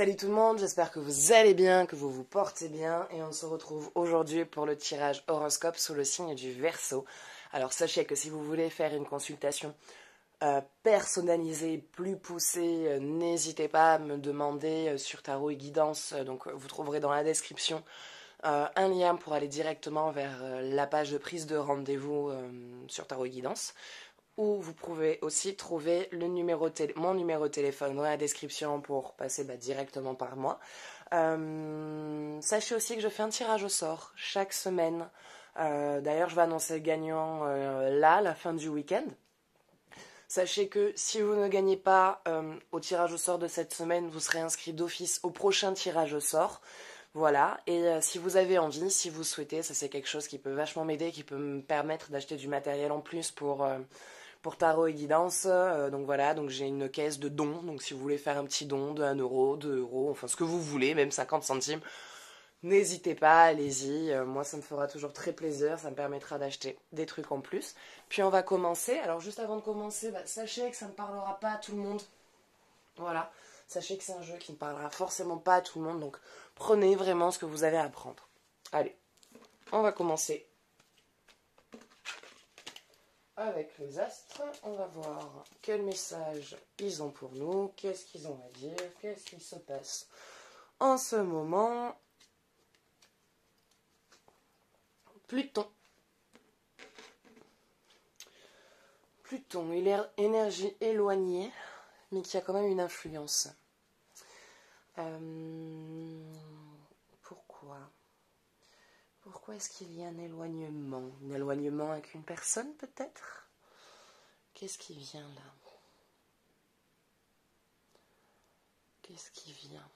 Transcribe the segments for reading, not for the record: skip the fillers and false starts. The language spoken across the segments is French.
Salut tout le monde, j'espère que vous allez bien, que vous vous portez bien et on se retrouve aujourd'hui pour le tirage horoscope sous le signe du Verseau. Alors sachez que si vous voulez faire une consultation personnalisée, plus poussée, n'hésitez pas à me demander sur Tarot et Guidance. Donc vous trouverez dans la description un lien pour aller directement vers la page de prise de rendez-vous sur Tarot et Guidance. Ou vous pouvez aussi trouver mon numéro de téléphone dans la description pour passer directement par moi. Sachez aussi que je fais un tirage au sort chaque semaine. D'ailleurs, je vais annoncer le gagnant là, à la fin du week-end. Sachez que si vous ne gagnez pas au tirage au sort de cette semaine, vous serez inscrit d'office au prochain tirage au sort. Voilà, et si vous avez envie, si vous souhaitez, ça c'est quelque chose qui peut vachement m'aider, qui peut me permettre d'acheter du matériel en plus pour Tarot et Guidance. Donc voilà, donc j'ai une caisse de dons, donc si vous voulez faire un petit don de 1 euro, 2 euros, enfin ce que vous voulez, même 50 centimes, n'hésitez pas, allez-y, moi ça me fera toujours très plaisir, ça me permettra d'acheter des trucs en plus. Puis on va commencer, alors juste avant de commencer, sachez que ça ne parlera pas à tout le monde, voilà. Sachez que c'est un jeu qui ne parlera forcément pas à tout le monde, donc prenez vraiment ce que vous avez à apprendre. Allez, on va commencer avec les astres. On va voir quel message ils ont pour nous, qu'est-ce qu'ils ont à dire, qu'est-ce qui se passe en ce moment. Pluton. Pluton, il est énergie éloignée, mais qui a quand même une influence. Pourquoi est-ce qu'il y a un éloignement? Un éloignement avec une personne, peut-être? Qu'est-ce qui vient là? Qu'est-ce qui vient?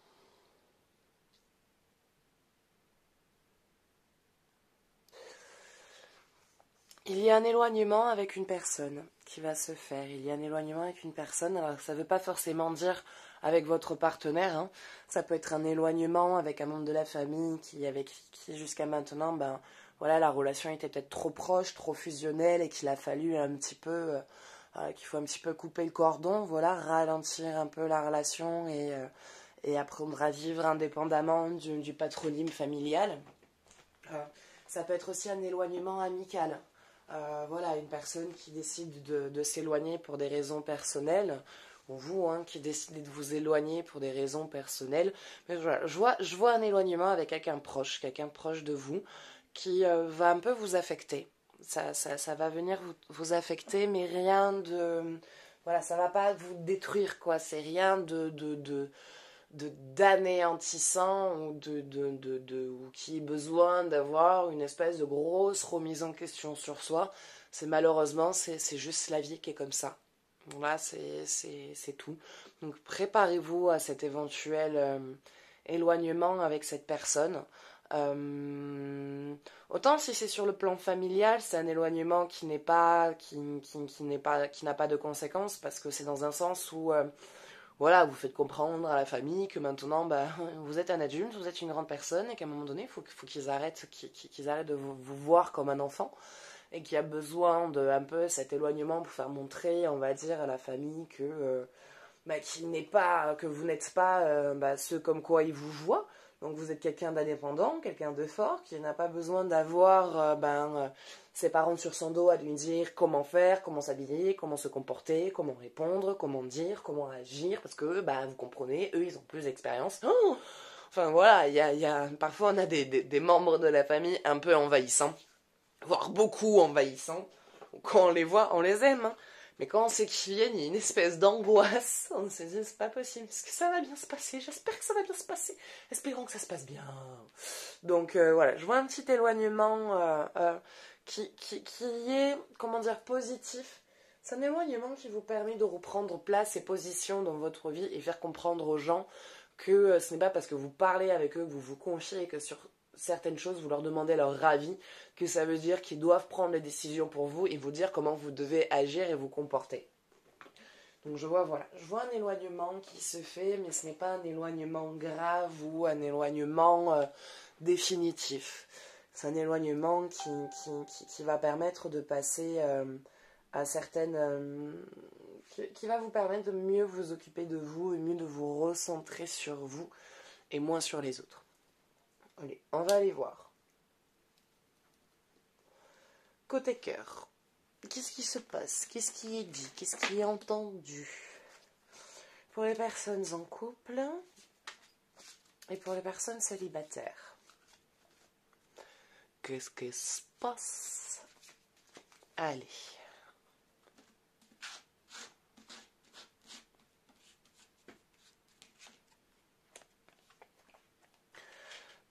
Il y a un éloignement avec une personne qui va se faire. Il y a un éloignement avec une personne. Alors, ça ne veut pas forcément dire avec votre partenaire. Hein. Ça peut être un éloignement avec un membre de la famille avec qui jusqu'à maintenant, voilà, la relation était peut-être trop proche, trop fusionnelle et qu'il a fallu un petit peu, qu'il faut un petit peu couper le cordon, voilà, ralentir un peu la relation et apprendre à vivre indépendamment du patronyme familial. Ça peut être aussi un éloignement amical. Voilà, une personne qui décide de s'éloigner pour des raisons personnelles, ou vous qui décidez de vous éloigner pour des raisons personnelles. Mais voilà, je vois un éloignement avec quelqu'un proche de vous, qui va un peu vous affecter. Ça va venir vous affecter, mais rien de... Voilà, ça va pas vous détruire, quoi. C'est rien d'anéantissant ou qui ait besoin d'avoir une espèce de grosse remise en question sur soi. C'est juste la vie qui est comme ça. Voilà, c'est tout. Donc préparez-vous à cet éventuel éloignement avec cette personne. Autant si c'est sur le plan familial, c'est un éloignement qui n'a pas de conséquences, parce que c'est dans un sens où voilà, vous faites comprendre à la famille que maintenant, vous êtes un adulte, vous êtes une grande personne, et qu'à un moment donné, il faut qu'ils arrêtent de vous voir comme un enfant, et qu'il y a besoin de un peu cet éloignement pour faire montrer, on va dire, à la famille que que vous n'êtes pas ceux comme quoi ils vous voient. Donc vous êtes quelqu'un d'indépendant, quelqu'un de fort, qui n'a pas besoin d'avoir ses parents sur son dos à lui dire comment faire, comment s'habiller, comment se comporter, comment répondre, comment dire, comment agir, parce que vous comprenez, eux ils ont plus d'expérience. Oh, enfin voilà, parfois on a des membres de la famille un peu envahissants, voire beaucoup envahissants. Quand on les voit, on les aime, hein. Mais quand on sait qu'ils viennent, il y a une espèce d'angoisse. On se dit, c'est pas possible. Est-ce que ça va bien se passer? J'espère que ça va bien se passer. Espérons que ça se passe bien. Donc voilà, je vois un petit éloignement qui est, comment dire, positif. C'est un éloignement qui vous permet de reprendre place et position dans votre vie et faire comprendre aux gens que ce n'est pas parce que vous parlez avec eux, que vous vous confiez et que sur certaines choses, vous leur demandez leur avis, que ça veut dire qu'ils doivent prendre les décisions pour vous et vous dire comment vous devez agir et vous comporter. Donc je vois un éloignement qui se fait, mais ce n'est pas un éloignement grave ou un éloignement définitif. C'est un éloignement qui va permettre de passer à certaines... qui va vous permettre de mieux vous occuper de vous et mieux de vous recentrer sur vous et moins sur les autres. Allez, on va aller voir. Côté cœur, qu'est-ce qui se passe? Qu'est-ce qui est dit? Qu'est-ce qui est entendu? Pour les personnes en couple et pour les personnes célibataires. Qu'est-ce qui se passe? Allez.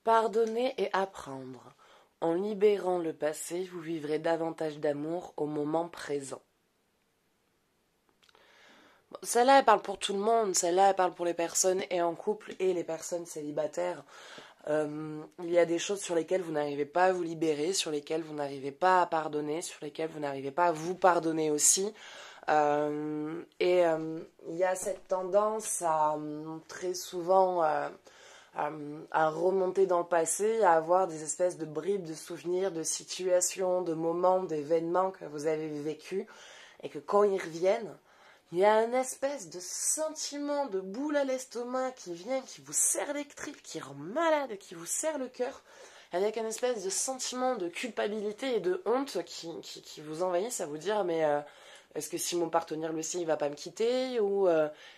Pardonner et apprendre. En libérant le passé, vous vivrez davantage d'amour au moment présent. Bon, celle-là, elle parle pour tout le monde. Celle-là, elle parle pour les personnes et en couple et les personnes célibataires. Il y a des choses sur lesquelles vous n'arrivez pas à vous libérer, sur lesquelles vous n'arrivez pas à pardonner, sur lesquelles vous n'arrivez pas à vous pardonner aussi. Il y a cette tendance à très souvent... à remonter dans le passé, à avoir des espèces de bribes de souvenirs, de situations, de moments, d'événements que vous avez vécus, et que quand ils reviennent, il y a une espèce de sentiment de boule à l'estomac qui vient, qui vous serre les tripes, qui rend malade, qui vous serre le cœur, avec un espèce de sentiment de culpabilité et de honte qui vous envahissent à vous dire mais est-ce que si mon partenaire le sait, il va pas me quitter? Ou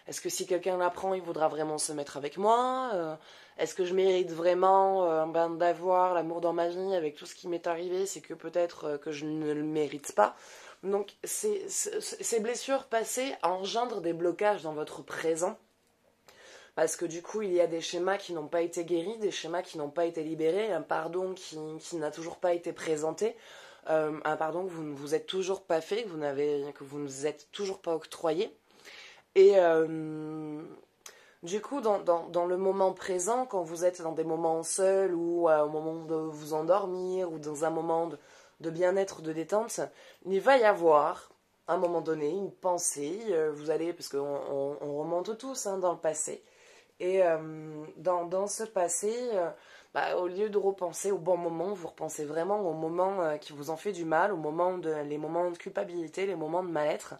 est-ce que si quelqu'un l'apprend, il voudra vraiment se mettre avec moi? Est-ce que je mérite vraiment d'avoir l'amour dans ma vie avec tout ce qui m'est arrivé? C'est que peut-être que je ne le mérite pas. Donc ces blessures passées engendrent des blocages dans votre présent. Parce que du coup, il y a des schémas qui n'ont pas été guéris, des schémas qui n'ont pas été libérés, un pardon qui n'a toujours pas été présenté. Un pardon que vous ne vous êtes toujours pas fait, que vous ne vous êtes toujours pas octroyé. Et du coup, dans le moment présent, quand vous êtes dans des moments seuls ou au moment de vous endormir ou dans un moment de bien-être, de détente, il va y avoir, à un moment donné, une pensée. Vous allez, parce qu'on remonte tous dans le passé. Et dans ce passé... au lieu de repenser au bon moment, vous repensez vraiment au moment qui vous en fait du mal, les moments de culpabilité, les moments de mal-être.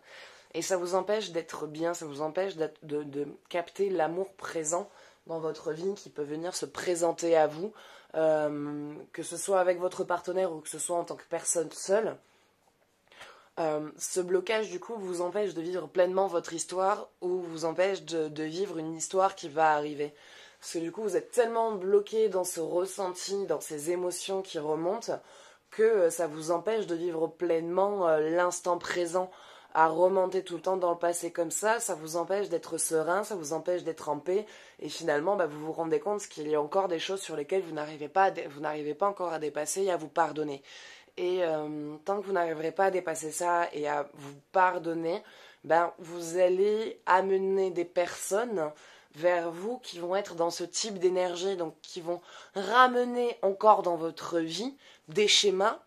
Et ça vous empêche d'être bien, ça vous empêche de capter l'amour présent dans votre vie qui peut venir se présenter à vous, que ce soit avec votre partenaire ou que ce soit en tant que personne seule. Ce blocage, du coup, vous empêche de vivre pleinement votre histoire ou vous empêche de vivre une histoire qui va arriver. Parce que du coup, vous êtes tellement bloqué dans ce ressenti, dans ces émotions qui remontent, que ça vous empêche de vivre pleinement l'instant présent. À remonter tout le temps dans le passé comme ça vous empêche d'être serein, ça vous empêche d'être en paix. Et finalement, vous vous rendez compte qu'il y a encore des choses sur lesquelles vous n'arrivez pas encore à dépasser et à vous pardonner. Et tant que vous n'arriverez pas à dépasser ça et à vous pardonner, vous allez amener des personnes vers vous qui vont être dans ce type d'énergie, donc qui vont ramener encore dans votre vie des schémas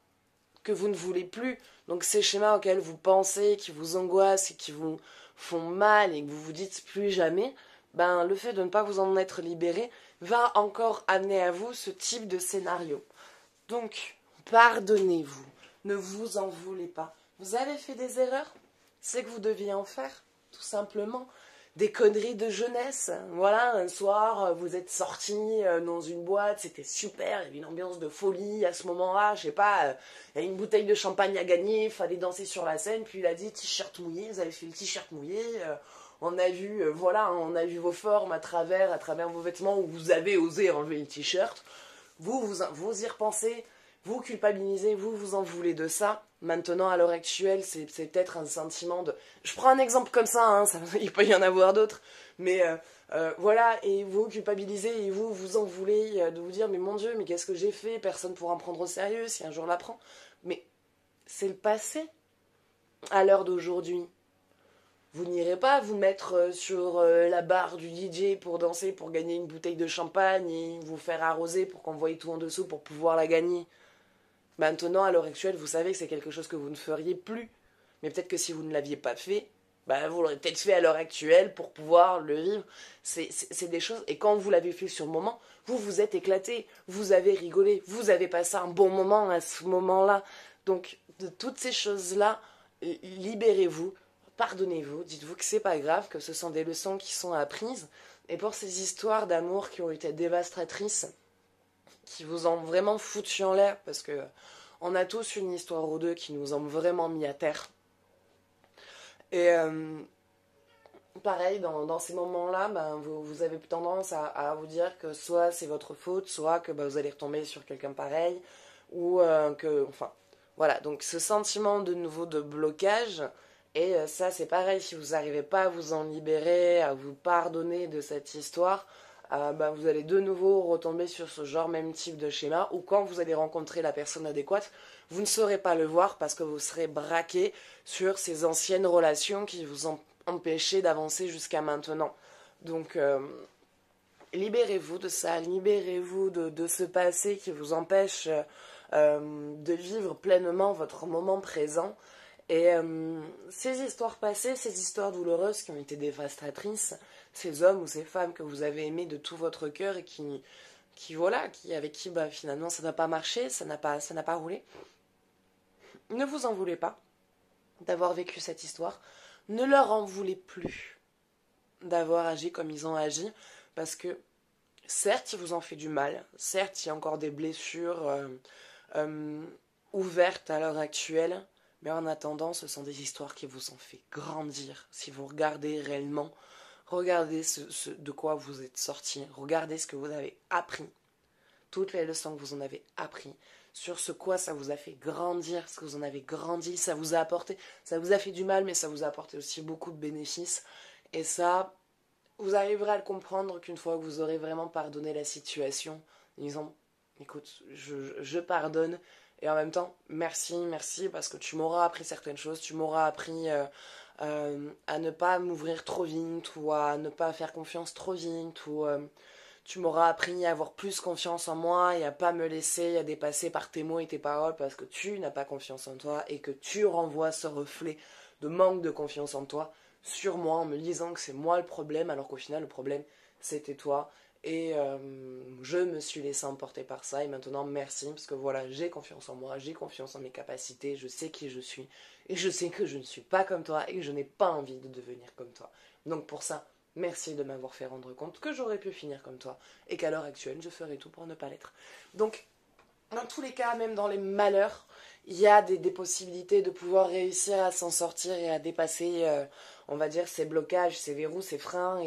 que vous ne voulez plus. Donc ces schémas auxquels vous pensez, qui vous angoissent et qui vous font mal et que vous vous dites plus jamais, le fait de ne pas vous en être libéré va encore amener à vous ce type de scénario. Donc, pardonnez-vous, ne vous en voulez pas. Vous avez fait des erreurs, c'est que vous deviez en faire, tout simplement. Des conneries de jeunesse. Voilà, un soir, vous êtes sortis dans une boîte, c'était super, il y avait une ambiance de folie à ce moment-là, je sais pas, il y a une bouteille de champagne à gagner, il fallait danser sur la scène, puis il a dit t-shirt mouillé, vous avez fait le t-shirt mouillé, on a vu, on a vu vos formes à travers vos vêtements où vous avez osé enlever le t-shirt, vous y repensez, vous culpabilisez, vous en voulez de ça. Maintenant, à l'heure actuelle, c'est peut-être un sentiment de... Je prends un exemple comme ça, il peut y en avoir d'autres, mais voilà, et vous culpabilisez et vous en voulez de vous dire, mais mon Dieu, mais qu'est-ce que j'ai fait? Personne ne pourra me prendre au sérieux si un jour on l'apprend. Mais c'est le passé. À l'heure d'aujourd'hui, vous n'irez pas vous mettre sur la barre du DJ pour danser, pour gagner une bouteille de champagne et vous faire arroser pour qu'on voie tout en dessous pour pouvoir la gagner. Maintenant, à l'heure actuelle, vous savez que c'est quelque chose que vous ne feriez plus. Mais peut-être que si vous ne l'aviez pas fait, vous l'aurez peut-être fait à l'heure actuelle pour pouvoir le vivre. C'est des choses... Et quand vous l'avez fait sur le moment, vous vous êtes éclaté, vous avez rigolé, vous avez passé un bon moment à ce moment-là. Donc, de toutes ces choses-là, libérez-vous, pardonnez-vous, dites-vous que c'est pas grave, que ce sont des leçons qui sont apprises. Et pour ces histoires d'amour qui ont été dévastatrices, qui vous ont vraiment foutu en l'air, parce que on a tous une histoire ou deux qui nous ont vraiment mis à terre. Et pareil, dans ces moments-là, ben, vous avez tendance à vous dire que soit c'est votre faute, soit que ben, vous allez retomber sur quelqu'un pareil, ou que... Enfin, voilà. Donc ce sentiment de nouveau de blocage, et ça c'est pareil, si vous n'arrivez pas à vous en libérer, à vous pardonner de cette histoire, ben, vous allez de nouveau retomber sur ce genre même type de schéma, ou quand vous allez rencontrer la personne adéquate, vous ne saurez pas le voir parce que vous serez braqué sur ces anciennes relations qui vous ont empêché d'avancer jusqu'à maintenant. Donc, libérez-vous de ça, libérez-vous de ce passé qui vous empêche de vivre pleinement votre moment présent. Et ces histoires passées, ces histoires douloureuses qui ont été dévastatrices, ces hommes ou ces femmes que vous avez aimés de tout votre cœur et avec qui bah, finalement ça n'a pas marché, ça n'a pas roulé, ne vous en voulez pas d'avoir vécu cette histoire. Ne leur en voulez plus d'avoir agi comme ils ont agi, parce que certes, ils vous ont fait du mal, certes, il y a encore des blessures ouvertes à l'heure actuelle, mais en attendant, ce sont des histoires qui vous ont fait grandir. Si vous regardez réellement, regardez de quoi vous êtes sortis, regardez ce que vous avez appris, toutes les leçons que vous en avez appris, sur ce quoi ça vous a fait grandir, ce que vous en avez grandi, ça vous a apporté, ça vous a fait du mal, mais ça vous a apporté aussi beaucoup de bénéfices. Et ça, vous arriverez à le comprendre qu'une fois que vous aurez vraiment pardonné la situation, en disant, écoute, je pardonne, et en même temps, merci, parce que tu m'auras appris certaines choses, tu m'auras appris à ne pas m'ouvrir trop vite, ou à ne pas faire confiance trop vite, ou tu m'auras appris à avoir plus confiance en moi et à pas me laisser à dépasser par tes mots et tes paroles parce que tu n'as pas confiance en toi et que tu renvoies ce reflet de manque de confiance en toi sur moi en me disant que c'est moi le problème alors qu'au final le problème c'était toi. Et je me suis laissé emporter par ça et maintenant merci parce que voilà, j'ai confiance en moi, j'ai confiance en mes capacités, je sais qui je suis et je sais que je ne suis pas comme toi et que je n'ai pas envie de devenir comme toi. Donc pour ça, merci de m'avoir fait rendre compte que j'aurais pu finir comme toi et qu'à l'heure actuelle, je ferai tout pour ne pas l'être. Donc, dans tous les cas, même dans les malheurs, il y a des possibilités de pouvoir réussir à s'en sortir et à dépasser, on va dire, ces blocages, ces verrous, ces freins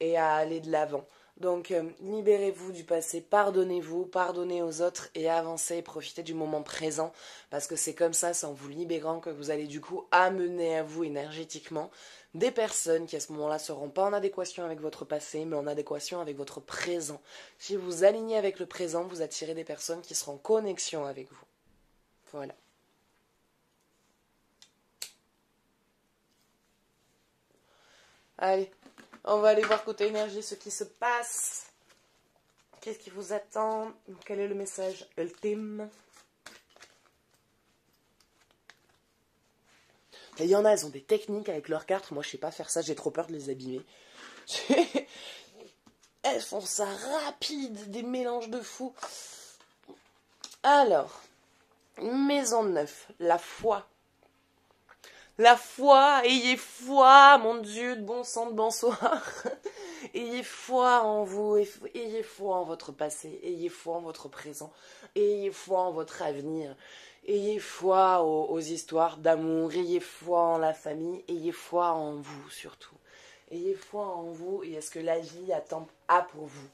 et à aller de l'avant. Donc, libérez-vous du passé, pardonnez-vous, pardonnez aux autres et avancez et profitez du moment présent parce que c'est comme ça, c'est en vous libérant que vous allez du coup amener à vous énergétiquement des personnes qui à ce moment-là ne seront pas en adéquation avec votre passé, mais en adéquation avec votre présent. Si vous alignez avec le présent, vous attirez des personnes qui seront en connexion avec vous. Voilà. Allez, on va aller voir côté énergie ce qui se passe. Qu'est-ce qui vous attend? Quel est le message ultime? Et il y en a, elles ont des techniques avec leurs cartes. Moi, je sais pas faire ça, j'ai trop peur de les abîmer. Elles font ça rapide, des mélanges de fous. Alors, maison 9, la foi. La foi, ayez foi, mon Dieu, de bon sang, de bonsoir. Ayez foi en vous, ayez foi en votre passé, ayez foi en votre présent, ayez foi en votre avenir. Ayez foi aux histoires d'amour, ayez foi en la famille, ayez foi en vous surtout. Ayez foi en vous et à ce que la vie a pour vous.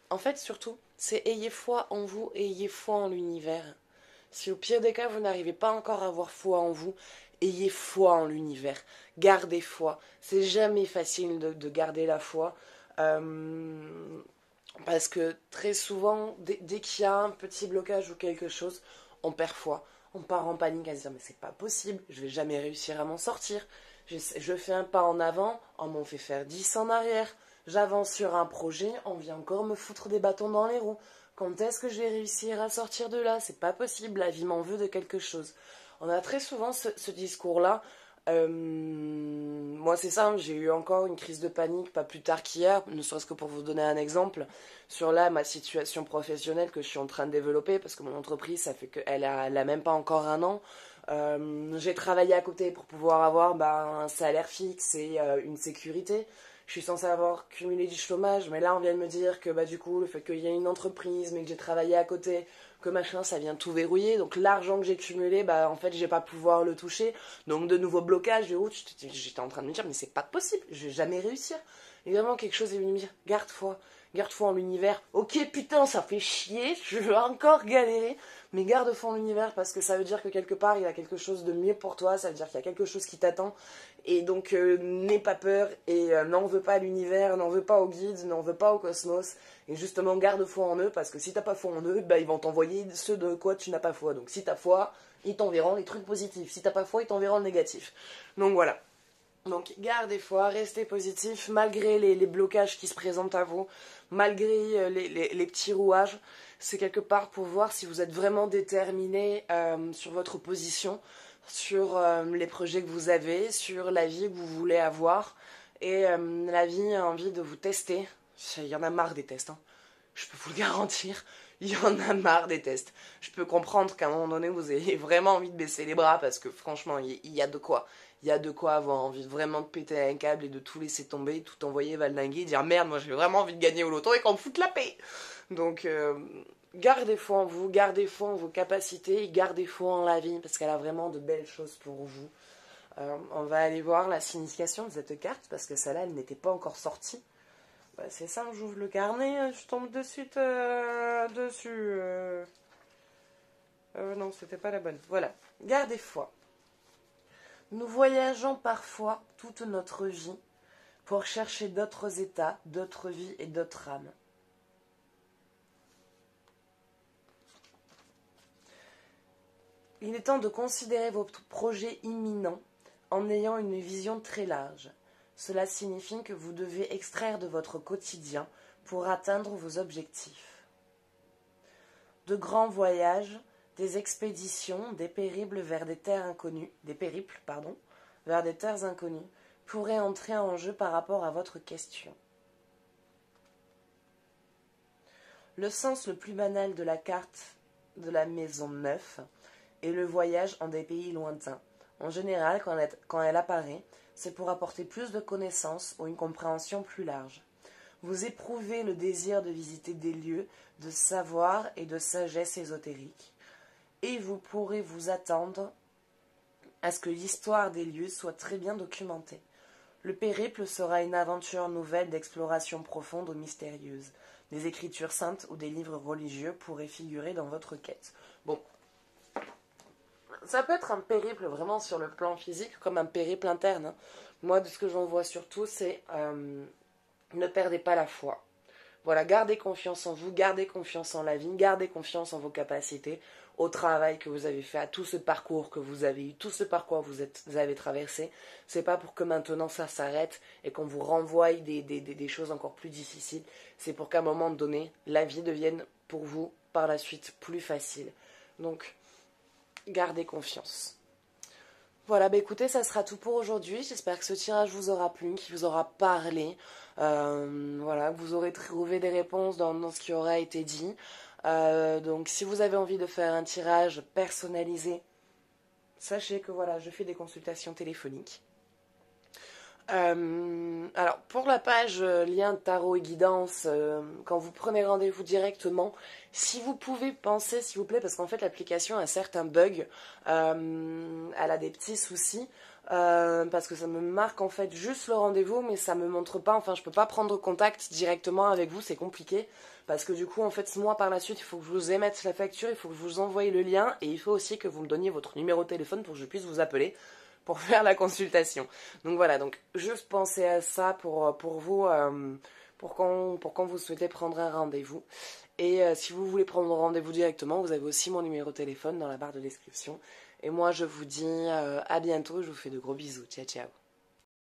En fait, surtout, c'est ayez foi en vous et ayez foi en l'univers. Si au pire des cas, vous n'arrivez pas encore à avoir foi en vous, ayez foi en l'univers. Gardez foi. C'est jamais facile de garder la foi. Parce que très souvent, dès qu'il y a un petit blocage ou quelque chose, on perd foi. On part en panique à se dire mais c'est pas possible, je vais jamais réussir à m'en sortir. Je fais un pas en avant, on m'en fait faire 10 en arrière. J'avance sur un projet, on vient encore me foutre des bâtons dans les roues. Quand est-ce que je vais réussir à sortir de là? C'est pas possible, la vie m'en veut de quelque chose. On a très souvent ce discours-là. Moi c'est simple, j'ai eu encore une crise de panique pas plus tard qu'hier, ne serait-ce que pour vous donner un exemple, sur là ma situation professionnelle que je suis en train de développer, parce que mon entreprise, ça fait qu'elle a même pas encore un an. J'ai travaillé à côté pour pouvoir avoir un salaire fixe et une sécurité. Je suis censée avoir cumulé du chômage, mais là on vient de me dire que du coup, le fait qu'il y ait une entreprise, mais que j'ai travaillé à côté, que machin, ça vient tout verrouiller. Donc l'argent que j'ai cumulé, en fait, je vais pas pouvoir le toucher. Donc de nouveaux blocages, de route, j'étais en train de me dire, mais c'est pas possible, je vais jamais réussir. Évidemment, quelque chose est venu me dire, garde foi en l'univers. Ok, putain, ça fait chier, je vais encore galérer, mais garde foi en l'univers parce que ça veut dire que quelque part, il y a quelque chose de mieux pour toi, ça veut dire qu'il y a quelque chose qui t'attend. Et donc, n'aie pas peur et n'en veux pas à l'univers, n'en veux pas aux guides, n'en veux pas au cosmos. Et justement, garde foi en eux parce que si t'as pas foi en eux, ils vont t'envoyer ce de quoi tu n'as pas foi. Donc, si t'as foi, ils t'enverront les trucs positifs. Si t'as pas foi, ils t'enverront le négatif. Donc, voilà. Donc, gardez foi, restez positif, malgré les blocages qui se présentent à vous, malgré les petits rouages. C'est quelque part pour voir si vous êtes vraiment déterminé sur votre position, sur les projets que vous avez, sur la vie que vous voulez avoir. Et la vie a envie de vous tester. Il y en a marre des tests, hein. Je peux vous le garantir. Il y en a marre des tests. Je peux comprendre qu'à un moment donné, vous ayez vraiment envie de baisser les bras parce que franchement, il y a de quoi. Il y a de quoi avoir envie de vraiment de péter un câble et de tout laisser tomber, tout envoyer valdinguer, dire merde, moi j'ai vraiment envie de gagner au loto et qu'on me foute la paix. Donc, gardez foi en vous, gardez foi en vos capacités et gardez foi en la vie parce qu'elle a vraiment de belles choses pour vous. On va aller voir la signification de cette carte parce que celle-là, elle n'était pas encore sortie. C'est simple, j'ouvre le carnet, je tombe de suite dessus. Non, c'était pas la bonne. Voilà, gardez foi. Nous voyageons parfois toute notre vie pour chercher d'autres états, d'autres vies et d'autres âmes. Il est temps de considérer votre projet imminent en ayant une vision très large. Cela signifie que vous devez extraire de votre quotidien pour atteindre vos objectifs. De grands voyages, des expéditions, des périples vers des terres inconnues, vers des terres inconnues, pourraient entrer en jeu par rapport à votre question. Le sens le plus banal de la carte de la maison 9 est le voyage en des pays lointains. En général, quand elle apparaît, c'est pour apporter plus de connaissances ou une compréhension plus large. Vous éprouvez le désir de visiter des lieux de savoir et de sagesse ésotérique, et vous pourrez vous attendre à ce que l'histoire des lieux soit très bien documentée. Le périple sera une aventure nouvelle d'exploration profonde ou mystérieuse. Des écritures saintes ou des livres religieux pourraient figurer dans votre quête. Bon, ça peut être un périple vraiment sur le plan physique, comme un périple interne. Moi, de ce que j'en vois surtout, c'est ne perdez pas la foi. Voilà, gardez confiance en vous, gardez confiance en la vie, gardez confiance en vos capacités, au travail que vous avez fait, à tout ce parcours que vous avez eu, tout ce parcours que vous avez traversé. C'est pas pour que maintenant ça s'arrête et qu'on vous renvoie des choses encore plus difficiles. C'est pour qu'à un moment donné, la vie devienne pour vous, par la suite, plus facile. Donc, gardez confiance. Voilà, écoutez, ça sera tout pour aujourd'hui. J'espère que ce tirage vous aura plu, qu'il vous aura parlé. Voilà, que vous aurez trouvé des réponses dans ce qui aura été dit. Donc, si vous avez envie de faire un tirage personnalisé, sachez que voilà, je fais des consultations téléphoniques. Alors, pour la page lien tarot et guidance, quand vous prenez rendez-vous directement, si vous pouvez penser, s'il vous plaît, parce qu'en fait l'application a certains bugs, elle a des petits soucis, parce que ça me marque en fait juste le rendez-vous, mais ça me montre pas, enfin je peux pas prendre contact directement avec vous, c'est compliqué, parce que du coup en fait moi par la suite il faut que je vous émette la facture, il faut que je vous envoie le lien, et il faut aussi que vous me donniez votre numéro de téléphone pour que je puisse vous appeler pour faire la consultation. Donc voilà, donc juste pensez à ça pour vous, pour quand vous souhaitez prendre un rendez-vous. Et si vous voulez prendre rendez-vous directement, vous avez aussi mon numéro de téléphone dans la barre de description. Et moi je vous dis à bientôt, je vous fais de gros bisous, ciao ciao.